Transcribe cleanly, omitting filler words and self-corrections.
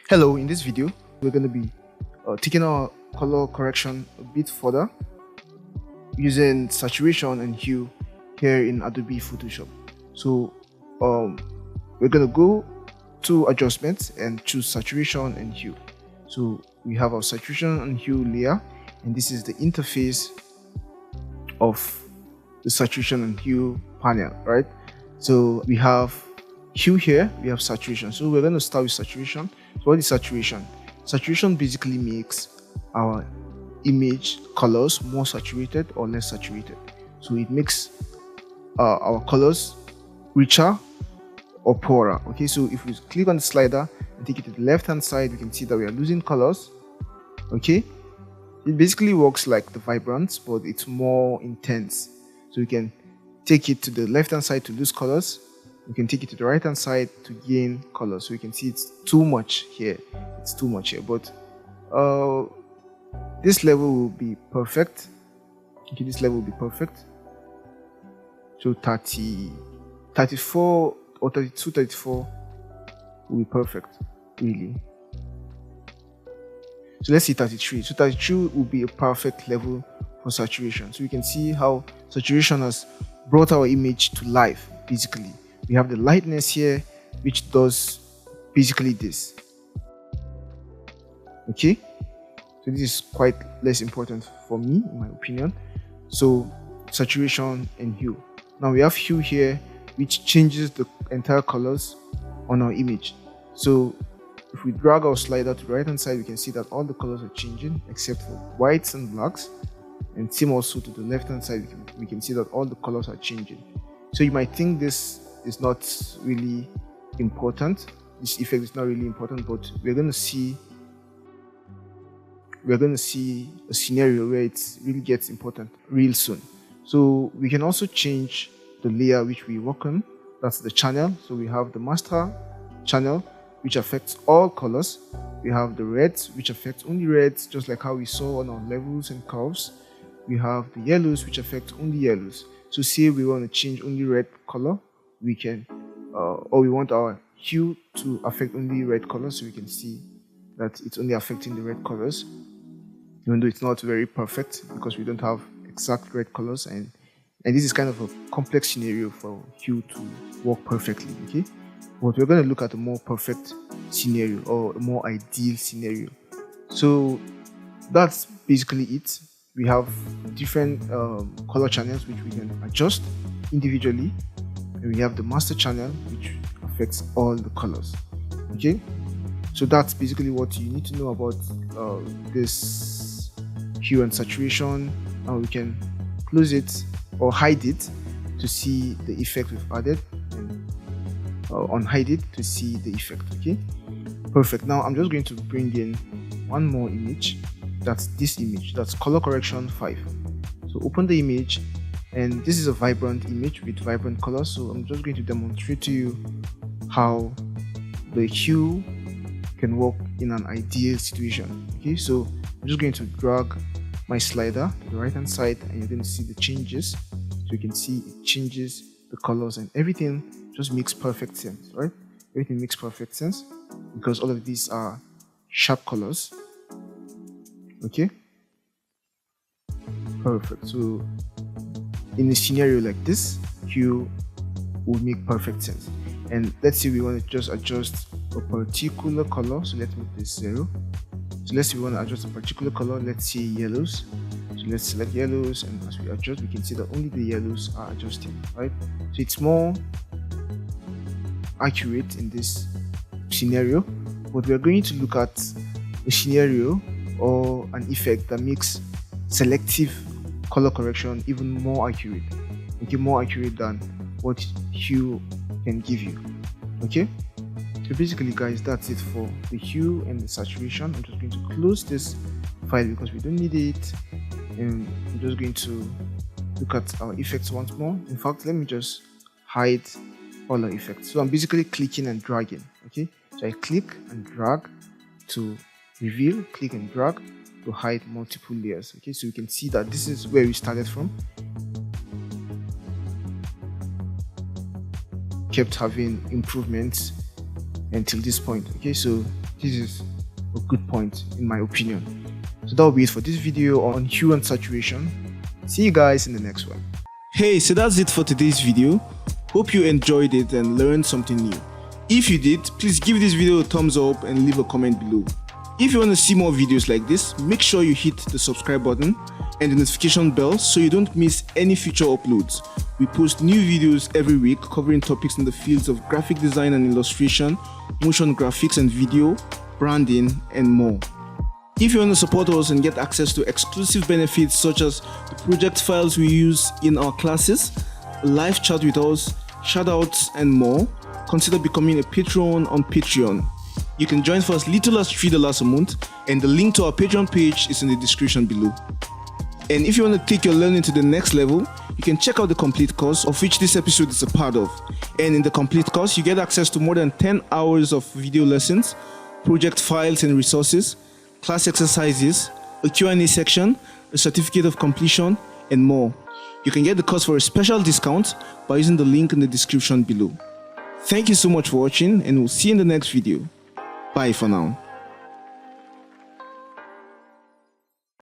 Hello, in this video we're going to be taking our color correction a bit further using saturation and hue here in Adobe Photoshop. So we're going to go to adjustments and choose saturation and hue. So we have our saturation and hue layer, and this is the interface of the saturation and hue panel, right? So we have hue here, we have saturation. So we're going to start with saturation. So what is saturation? Saturation basically makes our image colors more saturated or less saturated. So it makes our colors richer or poorer. Okay, so if we click on the slider and take it to the left hand side, we can see that we are losing colors. Okay, it basically works like the vibrance, but it's more intense. So we can take it to the left hand side to lose colors. We can take it to the right hand side to gain color. So you can see it's too much here. It's too much here, but this level will be perfect. Okay, this level will be perfect. So 34 or 32, 34 will be perfect, really. So let's see 33. So 33 will be a perfect level for saturation. So you can see how saturation has brought our image to life, basically. We have the lightness here, which does basically this. Okay, so this is quite less important for me, in my opinion. So saturation and hue. Now we have hue here, which changes the entire colors on our image. So if we drag our slider to the right hand side, we can see that all the colors are changing except for whites and blacks. And same also to the left hand side, we can see that all the colors are changing. So you might think this is not really important, this effect is not really important, but we're going to see a scenario where it really gets important real soon. So we can also change the layer which we work on, that's the channel. So we have the master channel, which affects all colors. We have the reds, which affects only reds, just like how we saw on our levels and curves. We have the yellows, which affect only yellows. So say we want to change only red color, we can, or we want our hue to affect only red colors, so we can see that it's only affecting the red colors, even though it's not very perfect because we don't have exact red colors, and this is kind of a complex scenario for hue to work perfectly. Okay, but we're going to look at a more perfect scenario or a more ideal scenario. So that's basically it. We have different color channels which we can adjust individually, and we have the master channel which affects all the colors. Okay, so that's basically what you need to know about this hue and saturation. Now we can close it or hide it to see the effect we've added, and unhide it to see the effect. Okay, perfect. Now I'm just going to bring in one more image. That's this image, that's color correction 5. So open the image, and this is a vibrant image with vibrant colors. So I'm just going to demonstrate to you how the hue can work in an ideal situation. Okay, so I'm just going to drag my slider to the right hand side, and you're going to see the changes. So you can see it changes the colors, and everything just makes perfect sense, right? Everything makes perfect sense because all of these are sharp colors. Okay, perfect. So in a scenario like this, hue will make perfect sense. And let's say we want to just adjust a particular color. So let's make this 0. So let's say we want to adjust a particular color, let's say yellows. So let's select yellows, and as we adjust, we can see that only the yellows are adjusting, right? So it's more accurate in this scenario, but we're going to look at a scenario or an effect that makes selective color correction even more accurate. Okay, more accurate than what hue can give you. Okay, so basically guys, that's it for the hue and the saturation. I'm just going to close this file because we don't need it, and I'm just going to look at our effects once more. In fact, let me just hide all our effects. So I'm basically clicking and dragging. Okay, so I click and drag to reveal, click and drag to hide multiple layers. Okay, so you can see that this is where we started from. Kept having improvements until this point. Okay, so This is a good point in my opinion. So that will be it for this video on hue and saturation. See you guys in the next one. Hey, so that's it for today's video. Hope you enjoyed it and learned something new. If you did, please give this video a thumbs up and leave a comment below. If you want to see more videos like this, make sure you hit the subscribe button and the notification bell so you don't miss any future uploads. We post new videos every week covering topics in the fields of graphic design and illustration, motion graphics and video, branding, and more. If you want to support us and get access to exclusive benefits such as the project files we use in our classes, a live chat with us, shoutouts, and more, consider becoming a patron on Patreon. You can join for as little as $3 a month, and the link to our Patreon page is in the description below. And if you want to take your learning to the next level, you can check out the complete course, of which this episode is a part of. And in the complete course, you get access to more than 10 hours of video lessons, project files and resources, class exercises, a Q&A section, a certificate of completion, and more. You can get the course for a special discount by using the link in the description below. Thank you so much for watching, and we'll see you in the next video. Bye for now.